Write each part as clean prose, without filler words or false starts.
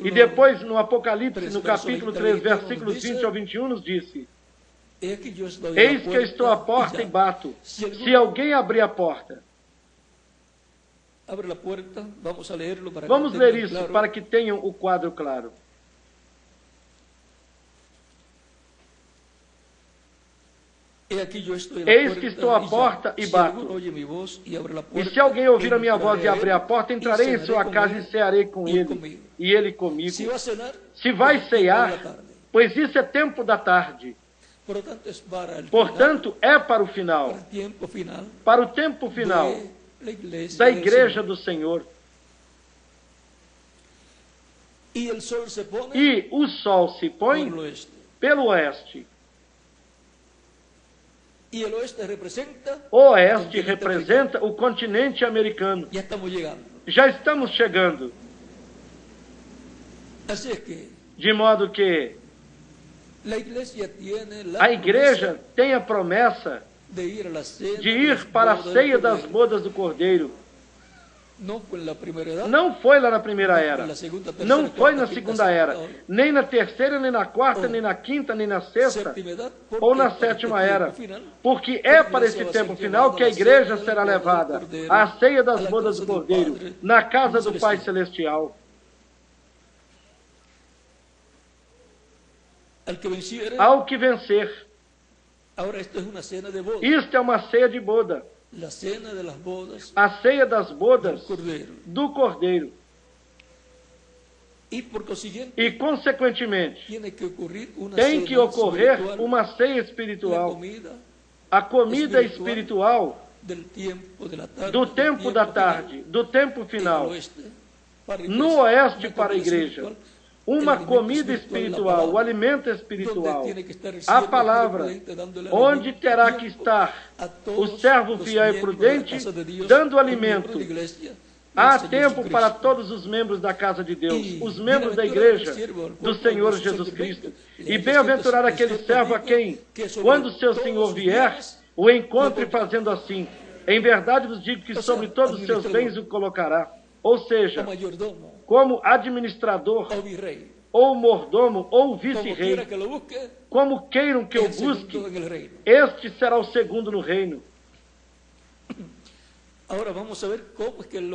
E depois, no Apocalipse, no capítulo 3, versículos 20 ao 21, nos disse: Eis que eu estou à porta e bato. Se alguém abrir a porta. Vamos ler isso para que tenham o quadro claro. Eis que estou à porta e bato. E se alguém ouvir a minha voz e abrir a porta, entrarei em sua casa e cearei com ele, e ele comigo. Se vai cear, pois isso é tempo da tarde. Portanto, é para o final, para o tempo final da igreja do Senhor. E o sol se põe pelo oeste. O oeste representa o continente americano. Já estamos chegando. De modo que a igreja tem a promessa de ir para a ceia das bodas do Cordeiro. Não foi lá na primeira era, não foi na segunda era, nem na terceira, nem na quarta, nem na quinta, nem na sexta, ou na sétima era, porque é para esse tempo final que a igreja será levada à ceia das bodas do Cordeiro, na casa do Pai Celestial. Ao que vencer. Isto é uma ceia de boda. A ceia das bodas do Cordeiro. E, consequentemente, tem que ocorrer uma ceia espiritual. A comida espiritual do tempo da tarde, do tempo final. No oeste para a igreja. Uma comida espiritual, o alimento espiritual, a palavra, onde terá que estar o servo fiel e prudente, dando alimento. Há tempo para todos os membros da casa de Deus, os membros da igreja do Senhor Jesus Cristo. E bem-aventurado aquele servo a quem, quando seu Senhor vier, o encontre fazendo assim. Em verdade vos digo que sobre todos os seus bens o colocará. Ou seja, como administrador, ou mordomo, ou vice-rei, como queiram que eu busque, este será o segundo no reino.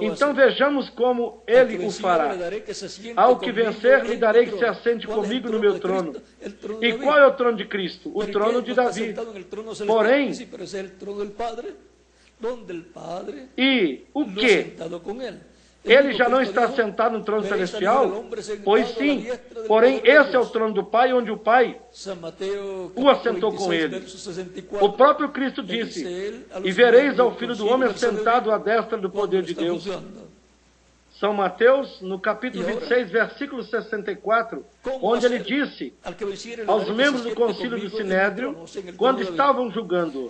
Então vejamos como ele o fará. Ao que vencer, lhe darei que se assente comigo no meu trono. E qual é o trono de Cristo? O trono de Davi. Porém, e o que? Ele já não está sentado no trono celestial? Pois sim. Porém, esse é o trono do Pai, onde o Pai o assentou com ele. O próprio Cristo disse: E vereis ao Filho do Homem sentado à destra do poder de Deus. São Mateus, no capítulo 26, versículo 64, onde ele disse aos membros do concílio do Sinédrio, quando estavam julgando: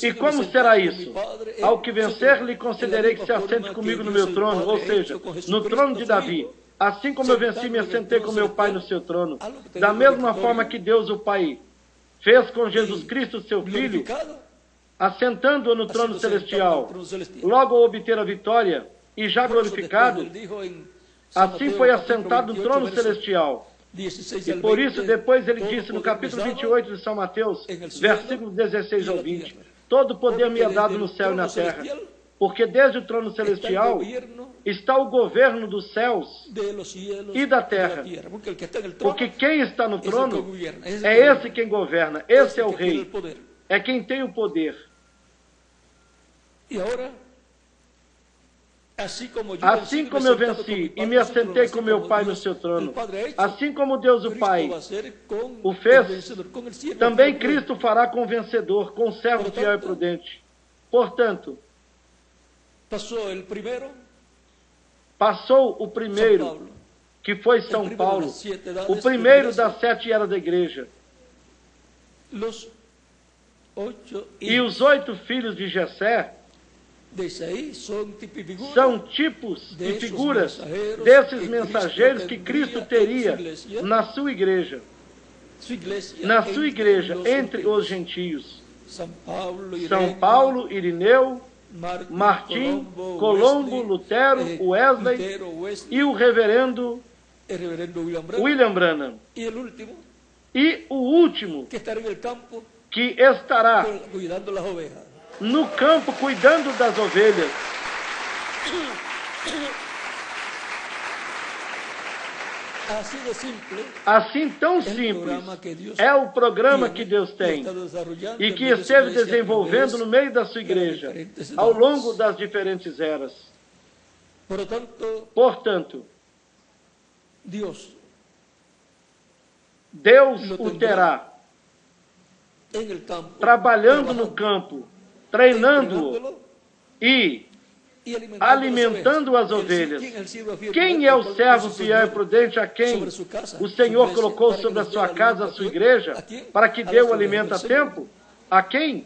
E como será isso? Ao que vencer, lhe concederei que se assente comigo no meu trono, ou seja, no trono de Davi. Assim como eu venci, me assentei com meu Pai no seu trono. Da mesma forma que Deus, o Pai, fez com Jesus Cristo, seu Filho, assentando-o no trono celestial, logo ao obter a vitória, e já glorificado, assim foi assentado no trono celestial. E por isso, depois ele disse no capítulo 28 de São Mateus, versículos 16 ao 20, todo poder me é dado no céu e na terra, porque desde o trono celestial está o governo dos céus e da terra. Porque quem está no trono é esse quem governa, esse é o rei, é quem tem o poder. Assim como eu venci e me assentei com meu Pai no seu trono, assim como Deus o Pai o fez, também Cristo fará com o vencedor, com o servo fiel e prudente. Portanto, passou o primeiro, que foi São Paulo, o primeiro das 7 eras da igreja. E os 8 filhos de Jessé são tipos e figuras desses mensageiros que Cristo teria na sua igreja. Na sua igreja, entre os gentios. São Paulo, Irineu, Martim, Colombo, Lutero, Wesley e o reverendo William Branham. E o último, que estará no campo cuidando das ovelhas. Assim tão simples é o programa que Deus tem e que esteve desenvolvendo no meio da sua igreja ao longo das diferentes eras. Portanto, Deus o terá trabalhando no campo, treinando-o e alimentando as ovelhas. Quem é o servo fiel e prudente a quem o Senhor colocou sobre a sua casa, a sua igreja, para que dê o alimento a tempo? A quem?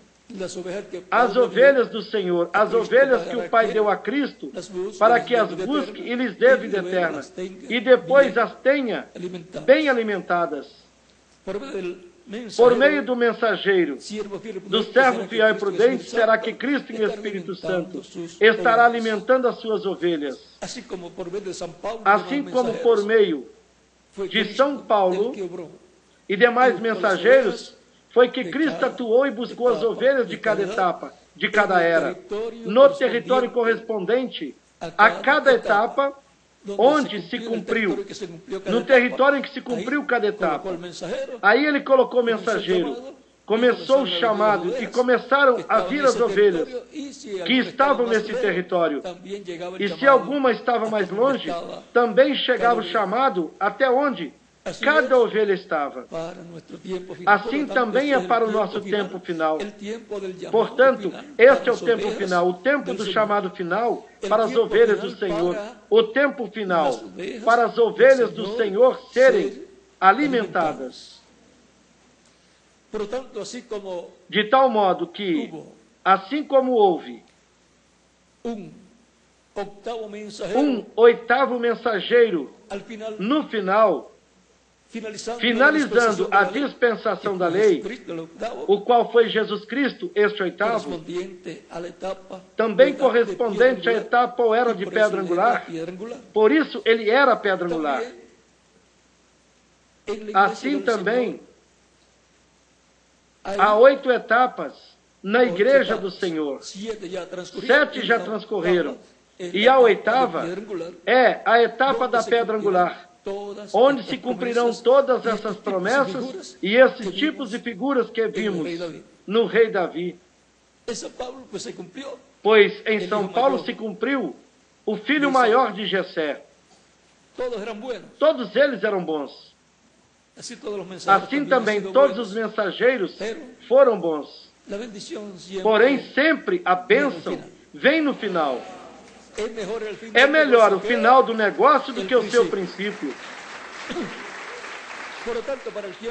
As ovelhas do Senhor, as ovelhas que o Pai deu a Cristo, para que as busque e lhes dê vida eterna, e depois as tenha bem alimentadas. Por meio do mensageiro, do servo fiel e prudente, será que Cristo em Espírito Santo estará alimentando as suas ovelhas. Assim como por meio de São Paulo e demais mensageiros, foi que Cristo atuou e buscou as ovelhas de cada etapa, de cada era, no território correspondente a cada etapa, onde se cumpriu, no território em que se cumpriu cada etapa. Aí ele colocou o mensageiro, começou o chamado e começaram a vir as ovelhas que estavam nesse território. E se alguma estava mais longe, também chegava o chamado até onde cada ovelha estava. Assim também é para o nosso tempo final. Portanto, este é o tempo final, o tempo do chamado final para as ovelhas do Senhor, o tempo final para as ovelhas do Senhor serem alimentadas. De tal modo que, assim como houve um oitavo mensageiro no final, finalizando a dispensação da lei, o qual foi Jesus Cristo, este oitavo, também correspondente à etapa ou era de pedra angular, por isso ele era a pedra angular. Assim também, há 8 etapas na igreja do Senhor. 7 já transcorreram, e a 8ª é a etapa da pedra angular, onde se cumprirão todas essas promessas e esses tipos e figuras que vimos no rei Davi. Pois em São Paulo se cumpriu o filho maior de Jessé. Todos eles eram bons. Assim também todos os mensageiros foram bons. Porém sempre a bênção vem no final. É melhor o final do negócio do que o seu princípio.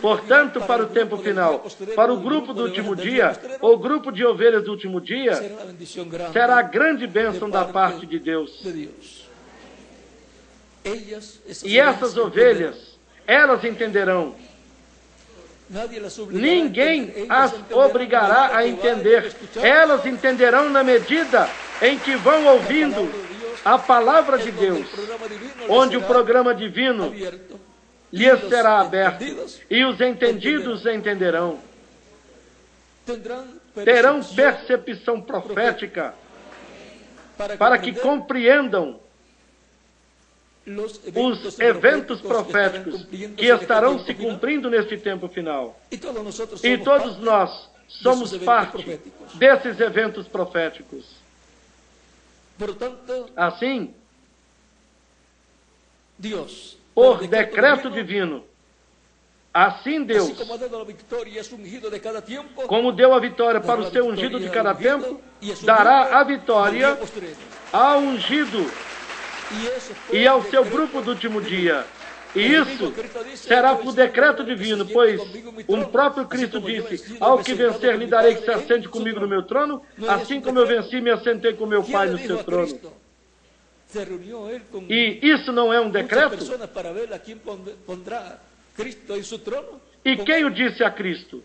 Portanto, para o tempo final, para o grupo do último dia, ou grupo de ovelhas do último dia, será a grande bênção da parte de Deus. E essas ovelhas, elas entenderão. Ninguém as obrigará a entender. Elas entenderão na medida em que vão ouvindo a palavra de Deus, onde o programa divino lhes será aberto, e os entendidos entenderão. Terão percepção profética para que compreendam os eventos proféticos que estarão se cumprindo neste tempo final. E todos nós somos parte desses eventos proféticos. Assim, por decreto divino, assim Deus, como deu a vitória para o seu ungido de cada tempo, dará a vitória ao ungido e ao seu grupo do último dia. E isso será por decreto divino, pois o próprio Cristo disse: ao que vencer lhe darei que se assente comigo no meu trono, assim como eu venci e me assentei com meu Pai no seu trono. E isso não é um decreto? E quem o disse a Cristo?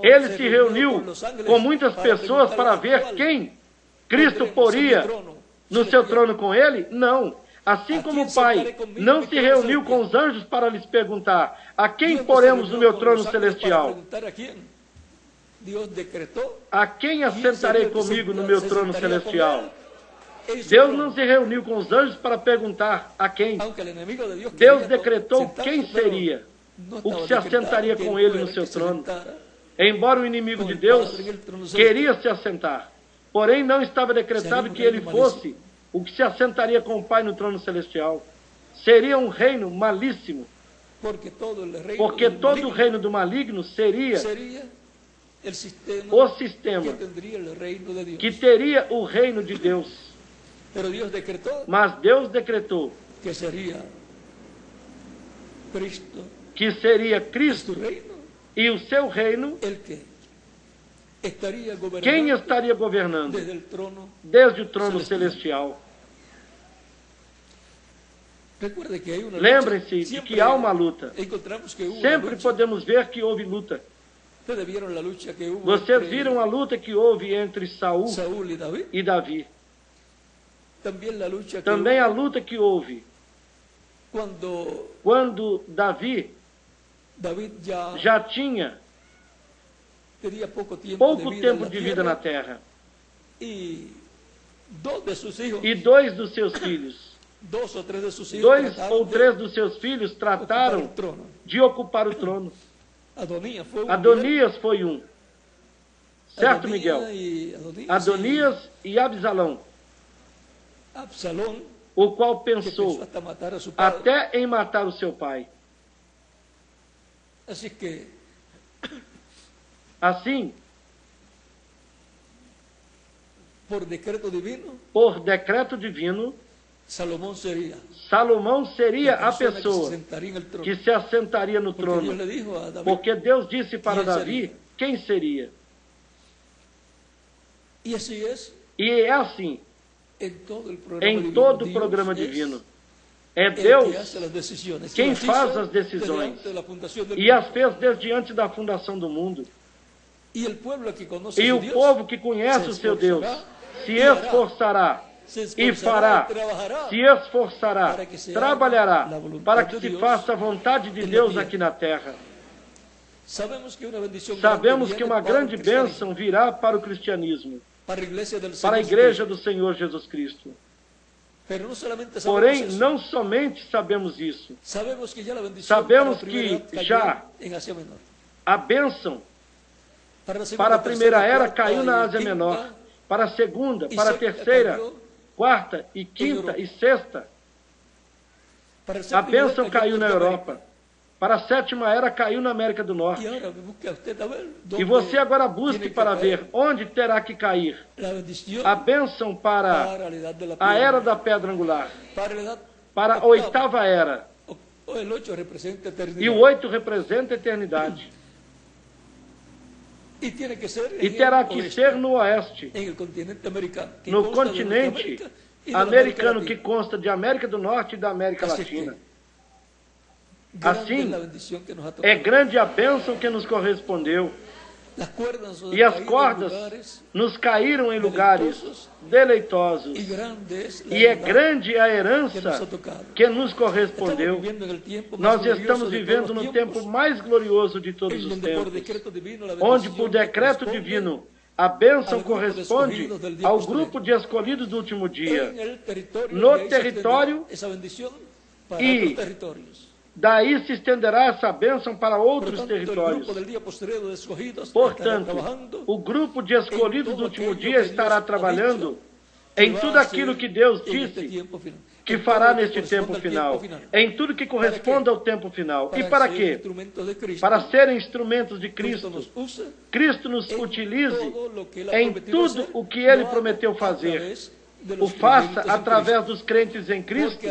Ele se reuniu com muitas pessoas para ver quem Cristo poria no seu trono com ele? Não. Assim como o Pai não se reuniu com os anjos para lhes perguntar: a quem poremos no meu trono celestial? A quem assentarei comigo no meu trono celestial? Deus não se reuniu com os anjos para perguntar a quem. Deus decretou quem seria o que se assentaria com ele no seu trono. Embora o inimigo de Deus queria se assentar, porém não estava decretado que ele fosse o que se assentaria com o Pai no trono celestial. Seria um reino malíssimo, porque todo o reino do maligno seria o sistema que teria o reino de Deus. Mas Deus decretou que seria Cristo e o seu reino quem estaria governando desde o trono celestial. Lembrem-se de que há uma luta. Sempre podemos ver que houve luta. Vocês viram a luta que houve entre Saul e Davi. Também a luta que houve quando Davi já tinha pouco tempo de vida na terra. E dois dos seus filhos, dois ou três dos seus filhos trataram de ocupar o trono. Adonias foi um. Certo, Miguel? Adonias e Absalão, o qual pensou até em matar o seu pai. Assim, por decreto divino, Salomão seria a pessoa que se assentaria no trono, porque Deus disse para Davi quem seria. E é assim em todo o programa divino. É Deus quem faz as decisões e as fez desde antes da fundação do mundo. E o povo que conhece o seu Deus se esforçará e fará, se esforçará, trabalhará para que se faça a vontade de Deus aqui na terra. Sabemos que uma grande bênção virá para o cristianismo, para a igreja do Senhor Jesus Cristo. Porém, não somente sabemos isso, sabemos que já a bênção para a primeira era caiu na Ásia Menor, para a segunda, para a terceira, quarta e quinta e sexta, a bênção caiu na Europa. Para a sétima era caiu na América do Norte. E você agora busque para ver onde terá que cair a bênção para a era da pedra angular, para a oitava era. E o 8 representa a eternidade. E terá que ser no oeste, no continente americano, que consta de América do Norte e da América Latina. Assim, é grande a bênção que nos correspondeu. E as cordas nos caíram em lugares deleitosos. E é grande a herança que nos correspondeu. Nós estamos vivendo no tempo mais glorioso de todos os tempos, onde, por decreto divino, a bênção corresponde ao grupo de escolhidos do último dia, no território, e daí se estenderá essa bênção para outros territórios. Portanto, o grupo de escolhidos do último dia estará trabalhando em tudo aquilo que Deus disse que fará neste tempo final, em tudo que corresponde ao tempo final. E para quê? Para serem instrumentos de Cristo. Cristo nos utilize em tudo o que Ele prometeu fazer. O faça através dos crentes em Cristo,